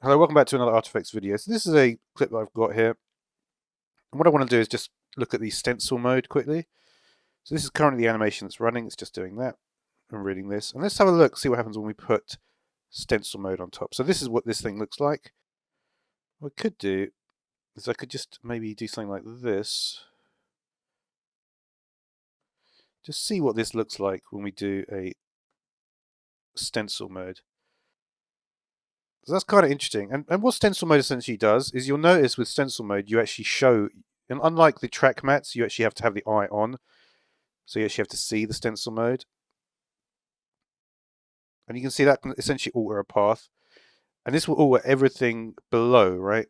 Hello, welcome back to another Artifacts video. So this is a clip that I've got here. And what I want to do is just look at the stencil mode quickly. So this is currently the animation that's running. It's just doing that and reading this. And let's have a look, see what happens when we put stencil mode on top. So this is what this thing looks like. What I could do is I could just maybe do something like this. Just see what this looks like when we do a stencil mode. So that's kind of interesting. And what stencil mode essentially does is you'll notice with stencil mode, you actually show, and unlike the track mats, you actually have to have the eye on. So you actually have to see the stencil mode. And you can see that can essentially alter a path. And this will alter everything below, right?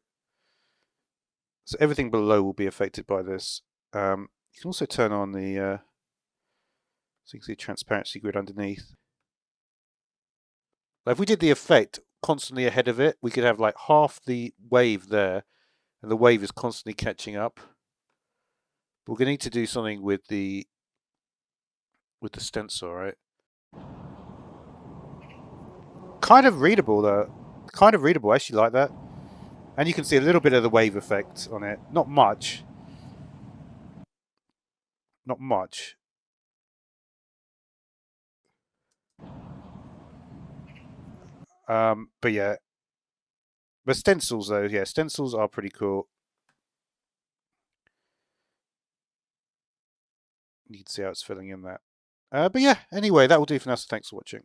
So everything below will be affected by this. You can also turn on the, so you can see transparency grid underneath. Like if we did the effect constantly ahead of it, we could have like half the wave there, and the wave is constantly catching up. But we're going to need to do something with the stencil, right? Kind of readable though. Kind of readable. I actually like that. And you can see a little bit of the wave effect on it. Not much. Not much. But yeah. But stencils though, yeah, stencils are pretty cool. You can see how it's filling in that. But yeah, anyway, that will do for now, so thanks for watching.